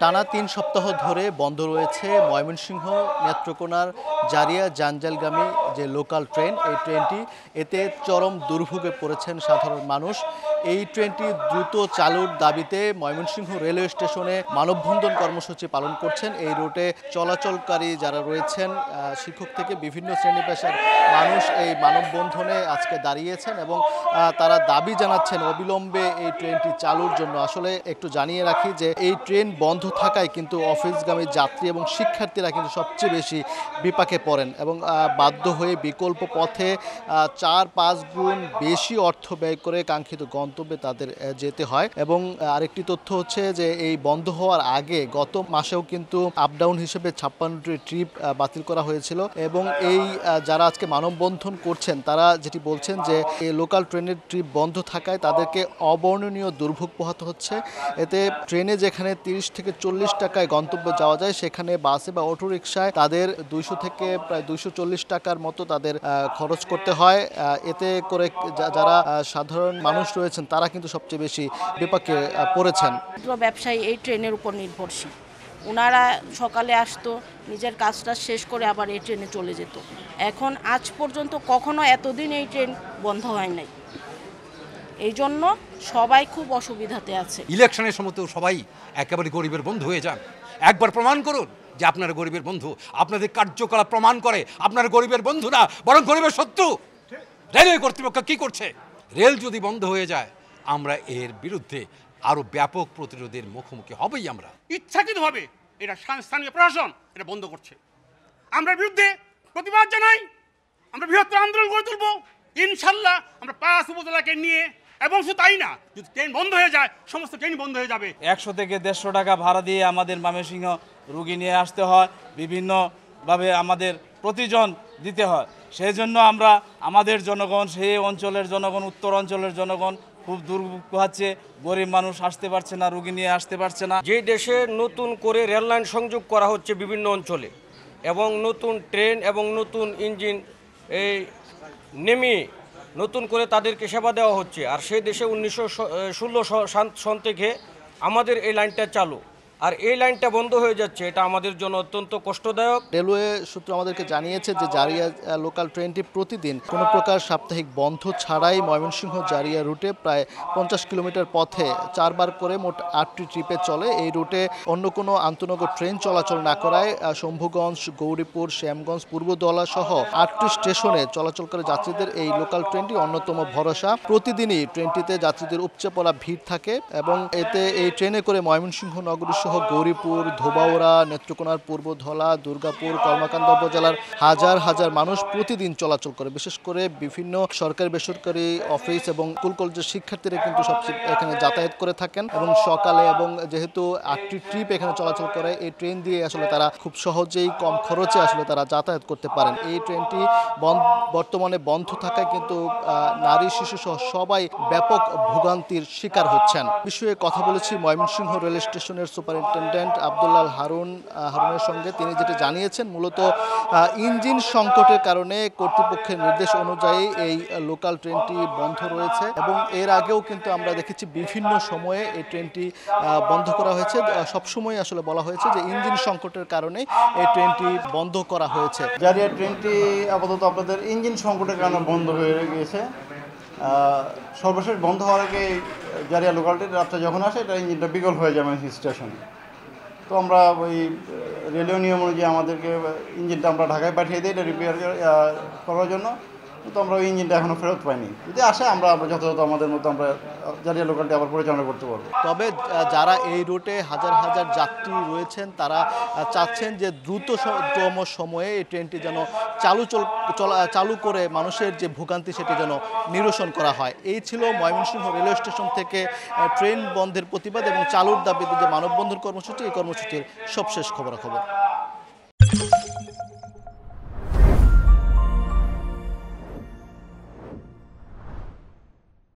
টানা ৩ সপ্তাহ ধরে বন্ধ রয়েছে ময়মনসিংহ নেত্রকোনার জারিয়া জাঞ্জালগামী যে লোকাল ট্রেন, এই ট্রেনটি এতে চরম দুর্ভোগে পড়েছেন সাধারণ মানুষ। এই ট্রেনটি দ্রুত চালুর দাবিতে ময়মনসিংহ রেলওয়ে স্টেশনে মানববন্ধন কর্মসূচি পালন করছেন। এই রুটে চলাচলকারী যারা রয়েছেন শিক্ষক থেকে বিভিন্ন শ্রেণী পেশার মানুষ এই মানববন্ধনে আজকে দাঁড়িয়েছেন এবং তারা দাবি জানাচ্ছেন অবিলম্বে এই ট্রেনটি চালুর জন্য। আসলে একটু জানিয়ে রাখি যে এই ট্রেন বন্ধ থাকায় কিন্তু অফিসগামী যাত্রী এবং শিক্ষার্থীরা কিন্তু সবচেয়ে বেশি বিপাকে পড়েন এবং বাধ্য হয়ে বিকল্প পথে ৪-৫ গুণ বেশি অর্থ ব্যয় করে কাঙ্ক্ষিত গন্তব্যে তাদের যেতে হয়। এবং আরেকটি তথ্য হচ্ছে যে এই বন্ধ হওয়ার আগে গত মাসেও কিন্তু আপডাউন হিসেবে ৫৬টি ট্রিপ বাতিল করা হয়েছিল এবং এই যারা আজকে মানববন্ধন করছেন তারা যেটি বলছেন যে এই লোকাল ট্রেনের ট্রিপ বন্ধ থাকায় তাদেরকে অবর্ণনীয় দুর্ভোগ পোহাতে হচ্ছে। এতে ট্রেনে যেখানে ৩০ থেকে ৪০ টাকায় গন্তব্য যাওয়া যায় সেখানে বাসে বা অটোরিকশায় তাদের ২০০ থেকে প্রায় ২৪০ টাকার মতো তাদের খরচ করতে হয়। এতে করে যারা সাধারণ মানুষ রয়েছেন তারা কিন্তু সবচেয়ে বেশি বিপাকে পড়েছেন। ব্যবসায়ী এই ট্রেনের উপর নির্ভরশীল। ওনারা সকালে আসতো, নিজের কাজটা শেষ করে আবার এই ট্রেনে চলে যেত। এখন আজ পর্যন্ত কখনো এতদিন এই ট্রেন বন্ধ হয় নাই। এই জন্য সবাই খুব অসুবিধাতে আছে। ইলেকশনের সময় তো সবাই একেবারে গরিবের বন্ধু হয়ে যান। একবার প্রমাণ করুন যে আপনারা গরিবের বন্ধু। আপনাদের কার্যকলাপ প্রমাণ করে আপনারা গরিবের বন্ধু না, বরং গরিবের শত্রু। রেলওয়ে কর্তৃপক্ষ কি করছে? রেল যদি বন্ধ হয়ে যায় আমরা এর বিরুদ্ধে আরো ব্যাপক প্রতিরোধের মুখোমুখি হবেই। আমরা ইচ্ছাকৃতভাবে এটা স্থানীয় প্রশাসন এটা বন্ধ করছে। আমরা বিরুদ্ধে প্রতিবাদ জানাই। আমরা বৃহত্তর আন্দোলন গড়ে তুলব ইনশাল্লাহ। আমরা ৫ উপজেলাকে নিয়ে, এবং শুধু তাই না, যদি ট্রেন বন্ধ হয়ে যায় সমস্ত ট্রেন বন্ধ হয়ে যাবে। ১০০ থেকে ১৫০ টাকা ভাড়া দিয়ে আমাদের ময়মনসিংহ রুগী নিয়ে আসতে হয়, বিভিন্নভাবে আমাদের প্রতিজন দিতে হয়। সেই জন্য আমরা আমাদের জনগণ, সেই অঞ্চলের জনগণ, উত্তর অঞ্চলের জনগণ খুব দুর্ভোগ পোহাচ্ছে। গরিব মানুষ আসতে পারছে না, রুগী নিয়ে আসতে পারছে না। যে দেশে নতুন করে রেললাইন সংযোগ করা হচ্ছে বিভিন্ন অঞ্চলে, এবং নতুন ট্রেন এবং নতুন ইঞ্জিন এই নেমে নতুন করে তাদেরকে সেবা দেওয়া হচ্ছে, আর সেই দেশে ১৯১৬ সন থেকে আমাদের এই লাইনটা চালু, আর এই লাইনটা বন্ধ হয়ে যাচ্ছে। এটা আমাদের জন্য অত্যন্ত কষ্টদায়ক। রেলওয়ে সূত্র আমাদেরকে জানিয়েছে যে জারিয়া লোকাল ট্রেনটি প্রতিদিন কোনো প্রকার সাপ্তাহিক বন্ধ ছাড়াই ময়মনসিংহ জারিয়া রুটে প্রায় ৫০ কিলোমিটার পথে ৪ বার করে মোট ৮টি ট্রিপে চলে। এই রুটে অন্য কোনো আন্তনগর ট্রেন চলাচল না করায় শম্ভুগঞ্জ, গৌরীপুর, শ্যামগঞ্জ, পূর্বদলা সহ ৮টি স্টেশনে চলাচল করে যাত্রীদের এই লোকাল ট্রেনটি অন্যতম ভরসা। প্রতিদিনই ট্রেনটিতে যাত্রীদের উপচে পড়া ভিড় থাকে এবং এতে এই ট্রেনে করে ময়মনসিংহ নগরী সহ গৌরীপুর, ধোবাউড়া, নেত্রকোনার পূর্বধলা, দুর্গাপুর, কর্মকান্দা উপজেলার হাজার হাজার মানুষ প্রতিদিন চলাচল করে। বিশেষ করে বিভিন্ন সরকারি বেসরকারি অফিস এবং স্কুল কলেজের শিক্ষার্থীরা কিন্তু সবচেয়ে এখানে যাতায়াত করে থাকেন এবং সকালে, এবং যেহেতু ৮টি ট্রিপ এখানে চলাচল করে এই ট্রেন দিয়ে আসলে তারা খুব সহজেই কম খরচে আসলে তারা যাতায়াত করতে পারেন। এই ট্রেনটি বর্তমানে বন্ধ থাকায় কিন্তু নারী, শিশু সহ সবাই ব্যাপক ভোগান্তির শিকার হচ্ছেন। বিষয়ে কথা বলেছি ময়মনসিংহ রেল স্টেশনের সুপারিনটেনডেন্ট আব্দুল্লাহ হারুনের সঙ্গে। তিনি যেটি জানিয়েছেন মূলত ইঞ্জিন সংকটের কারণে কর্তৃপক্ষের নির্দেশ অনুযায়ী এই লোকাল ট্রেনটি বন্ধ রয়েছে এবং এর আগেও কিন্তু আমরা দেখেছি বিভিন্ন সময়ে এই ট্রেনটি বন্ধ করা হয়েছে। সবসময় আসলে বলা হয়েছে যে ইঞ্জিন সংকটের কারণে এই ট্রেনটি বন্ধ করা হয়েছে। জারিয়া ট্রেনটি আপাতত আপনাদের ইঞ্জিন সংকটের কারণে বন্ধ হয়ে গিয়েছে। সর্বশেষ বন্ধ হওয়ার আগে জারিয়া লোকাল ট্রেন রাত্রে যখন আসে এটা ইঞ্জিনটা বিকল হয়ে যায় ময়মনসিংহ স্টেশনে। তো আমরা ওই রেলওয়ে নিয়ম অনুযায়ী আমাদেরকে ইঞ্জিনটা আমরা ঢাকায় পাঠিয়ে দিই এটা রিপেয়ার করার জন্য। তো আমরা ওই ইঞ্জিনটা এখনও ফেরত পাইনি। যদি আসে আমরা যথাযথ আমাদের মতো আমরা জারিয়া লোকালটি আবার পরিচালনা করতে পারবো। তবে যারা এই রুটে হাজার হাজার যাত্রী রয়েছেন তারা চাচ্ছেন যে দ্রুততম সময়ে এই ট্রেনটি যেন চালু করে মানুষের যে ভোগান্তি সেটি যেন নিরসন করা হয়। এই ছিল ময়মনসিংহ রেলওয়ে স্টেশন থেকে ট্রেন বন্ধের প্রতিবাদ এবং চালুর দাবিতে যে মানববন্ধন কর্মসূচি, এই কর্মসূচির সবশেষ খবরাখবর।